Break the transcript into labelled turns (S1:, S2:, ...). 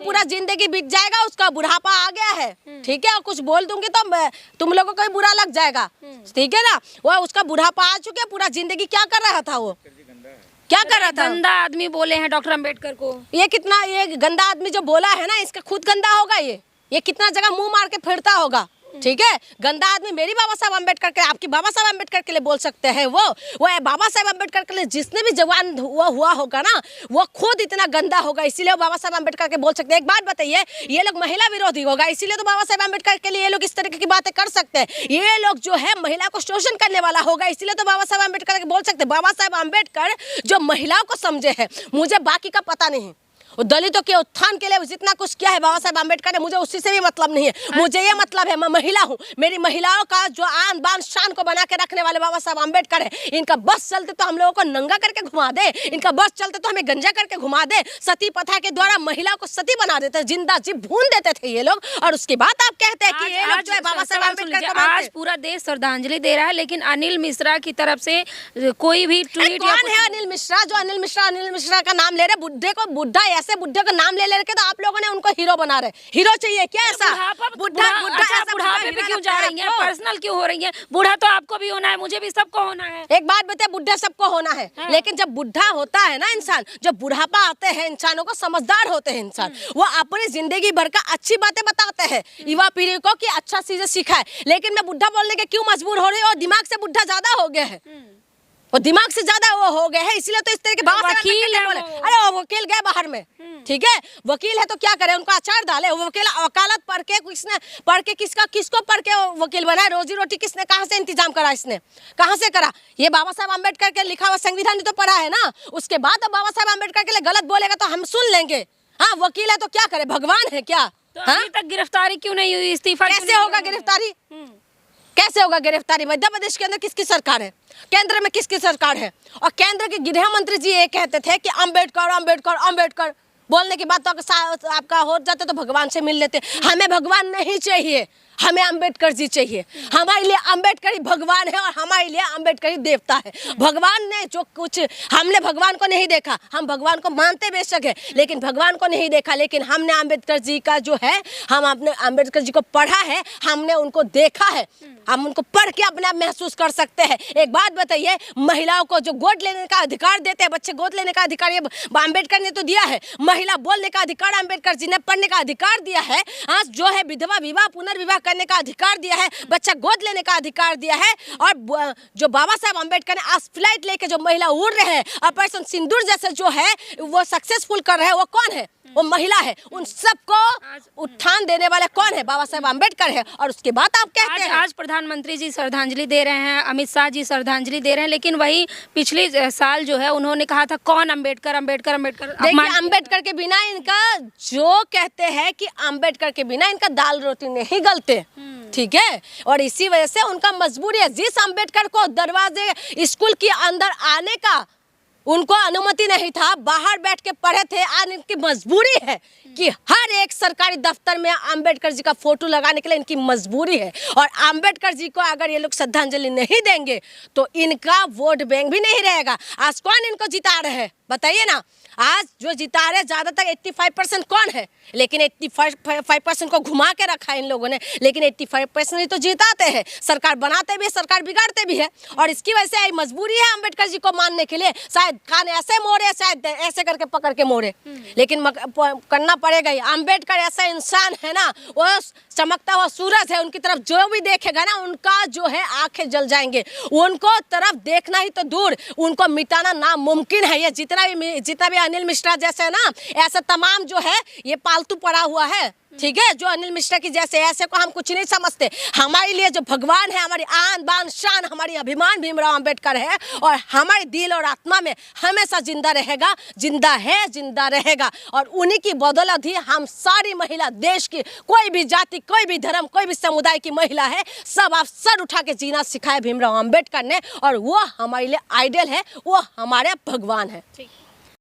S1: पूरा जिंदगी बीत जाएगा, उसका बुढ़ापा आ गया है, ठीक है, और कुछ बोल दूंगी तो तुम लोगों को बुरा लग जाएगा, ठीक है ना। वो उसका बुढ़ापा आ चुका है, पूरा जिंदगी क्या कर रहा था, वो क्या कर रहा था।
S2: गंदा आदमी बोले हैं डॉक्टर अंबेडकर को।
S1: ये कितना, ये गंदा आदमी जो बोला है ना, इसका खुद गंदा होगा, ये कितना जगह मुंह मार के फिरता होगा, ठीक है। गंदा आदमी मेरी बाबा साहब अम्बेडकर के, आपकी बाबा साहब अम्बेडकर के लिए बोल सकते हैं, वो बाबा साहब अम्बेडकर के लिए जिसने भी जवान हुआ होगा ना, वो खुद इतना गंदा होगा, इसीलिए बाबा साहब अम्बेडकर के बोल सकते हैं। एक बात बताइए, ये लोग महिला विरोधी होगा, इसीलिए तो बाबा साहब अम्बेडकर के लिए ये लोग इस तरीके की बातें कर सकते हैं। ये लोग जो है महिला को शोषण करने वाला होगा, इसीलिए तो बाबा साहब अम्बेडकर के बोल सकते हैं। बाबा साहब अम्बेडकर जो महिलाओं को समझे हैं, मुझे बाकी का पता नहीं, दलितों के उत्थान के लिए जितना कुछ किया है बाबा साहब अम्बेडकर ने, मुझे उसी से भी मतलब नहीं है। मुझे ये मतलब है, मैं महिला हूँ, मेरी महिलाओं का जो आन बान शान को बना के रखने वाले बाबा साहब अम्बेडकर है। इनका बस चलते तो हम लोगों को नंगा करके घुमा दे, इनका बस चलते तो हमें गंजा करके घुमा दे, सती प्रथा के द्वारा महिलाओं को सती बना देते, जिंदा जी भून देते थे ये लोग, और उसके बाद आप कहते हैं कि ये लोग जो है बाबा साहब अम्बेडकर को
S2: आज पूरा देश श्रद्धांजलि दे रहा है, लेकिन अनिल मिश्रा की तरफ से कोई भी ट्वीट,
S1: कौन है अनिल मिश्रा, जो अनिल मिश्रा का नाम ले रहे, बुड्ढे को बुड्ढा, ऐसे बुड्ढे का नाम ले लेके तो आप लोगों ने उनको हीरो बना रहे। हीरो चाहिए क्या ऐसा?
S2: बुढ़ापे पे क्यों जा रही हैं? पर्सनल क्यों हो रही हैं? बूढ़ा तो आपको भी होना है, मुझे भी, सबको होना है।
S1: एक बात बताए, बुढ़ा सबको होना है, लेकिन जब बुढ़ा होता है ना इंसान, जब बुढ़ापा आते हैं इंसानों को, समझदार होते हैं इंसान, वो अपनी जिंदगी भर का अच्छी बातें बताते हैं युवा पीढ़ी को कि अच्छा चीजें सिखाए। लेकिन मैं बुढ़ा बोलने के क्यों मजबूर हो रही हूँ? और दिमाग से बुढ़ा ज्यादा हो गया है, वो दिमाग से ज्यादा वो हो गए हैं, इसलिए तो इस तरह के
S2: वकील है।
S1: अरे वो वकील गए बाहर में, ठीक है, वकील है तो क्या करे, उनको अचार डाले। वो वकील वकालत पढ़ के, किसने पढ़ के, किसको पढ़ के वकील बना? रोजी रोटी किसने, कहाँ से इंतजाम करा, इसने कहाँ से करा? ये बाबा साहब अम्बेडकर के लिखा हुआ संविधान तो पढ़ा है ना, उसके बाद बाबा साहब अम्बेडकर के लिए गलत बोलेगा तो हम सुन लेंगे। हाँ, वकील है तो क्या करे, भगवान है क्या?
S2: तो अभी तक गिरफ्तारी क्यों नहीं हुई? इस्तीफा
S1: कैसे होगा गिरफ्तारी? कैसे होगा गिरफ्तारी? मध्य प्रदेश के अंदर किसकी सरकार है, केंद्र में किसकी सरकार है? और केंद्र के गृह मंत्री जी ये कहते थे कि अम्बेडकर अम्बेडकर अम्बेडकर, बोलने की बात तो आपका हो जाते तो भगवान से मिल लेते। हमें भगवान नहीं चाहिए, हमें अम्बेडकर जी चाहिए। हमारे लिए अम्बेडकर ही भगवान है और हमारे लिए अम्बेडकर ही देवता है। भगवान ने जो कुछ, हमने भगवान को नहीं देखा, हम भगवान को मानते बेशक है, लेकिन भगवान को नहीं देखा, लेकिन हमने अम्बेडकर जी का जो है, हम अपने अम्बेडकर जी को पढ़ा है, हमने उनको देखा है, हम उनको पढ़ के अपने आप महसूस कर सकते हैं। एक बात बताइए, महिलाओं को जो गोद लेने का अधिकार देते हैं, बच्चे गोद लेने का अधिकार ये अम्बेडकर ने तो दिया है, महिला बोलने का अधिकार अम्बेडकर जी ने, पढ़ने का अधिकार दिया है, आज जो है विधवा विवाह पुनर्विवाह करने का अधिकार दिया है, बच्चा गोद लेने का अधिकार दिया है। और जो बाबा साहब अम्बेडकर ने आज फ्लाइट लेके जो महिला उड़ रहे हैं, ऑपरेशन सिंदूर जैसे जो है वो सक्सेसफुल कर रहे हैं, वो कौन है? वो महिला है। उन सबको उत्थान देने वाले कौन है? बाबा साहब अम्बेडकर है। और उसके बाद आप कहते हैं
S2: आज प्रधानमंत्री जी श्रद्धांजलि दे रहे हैं, अमित शाह जी श्रद्धांजलि दे रहे हैं, लेकिन वही पिछले साल जो है उन्होंने कहा था कौन अम्बेडकर अम्बेडकर अम्बेडकर।
S1: देखिए, अम्बेडकर के बिना इनका, जो कहते हैं कि अम्बेडकर के बिना इनका दाल रोटी नहीं गलते, ठीक है, और इसी वजह से उनका मजबूरी है। जिस अम्बेडकर को दरवाजे स्कूल के अंदर आने का उनको अनुमति नहीं था, बाहर बैठ के पढ़े थे, आज इनकी मजबूरी है कि हर एक सरकारी दफ्तर में अम्बेडकर जी का फोटो लगाने के लिए इनकी मजबूरी है। और अम्बेडकर जी को अगर ये लोग श्रद्धांजलि नहीं देंगे तो इनका वोट बैंक भी नहीं रहेगा। आज कौन इनको जिता रहे हैं बताइए ना? आज जो जिता रहे ज्यादातर 85% कौन है? लेकिन 85% को घुमा के रखा है इन लोगों ने, लेकिन 85% ही तो जिताते हैं। सरकार बनाते भी है, सरकार बिगाड़ते भी है, और इसकी वजह से मजबूरी है अम्बेडकर जी को मानने के लिए। शायद कान ऐसे मोड़े, शायद ऐसे करके पकड़ के मोड़े, लेकिन करना पड़ेगा ही। अम्बेडकर ऐसा इंसान है ना, वो चमकता हुआ सूरज है, उनकी तरफ जो भी देखेगा ना उनका जो है आंखें जल जाएंगे। उनको तरफ देखना ही तो दूर, उनको मिटाना नामुमकिन है। ये जितना भी अनिल मिश्रा जैसे है ना, ऐसा तमाम जो है ये पालतू पड़ा हुआ है, ठीक है, जो अनिल मिश्रा की जैसे, ऐसे को हम कुछ नहीं समझते। हमारे लिए जो भगवान है, हमारी आन बान शान, हमारी अभिमान भीमराव अम्बेडकर है, और हमारे दिल और आत्मा में हमेशा जिंदा रहेगा, जिंदा है, जिंदा रहेगा। और उन्हीं की बदौलत ही हम सारी महिला, देश की कोई भी जाति, कोई भी धर्म, कोई भी समुदाय की महिला है, सब आप सर उठा के जीना सिखाया भीमराव अम्बेडकर ने, और वो हमारे लिए आइडियल है, वो हमारे भगवान है।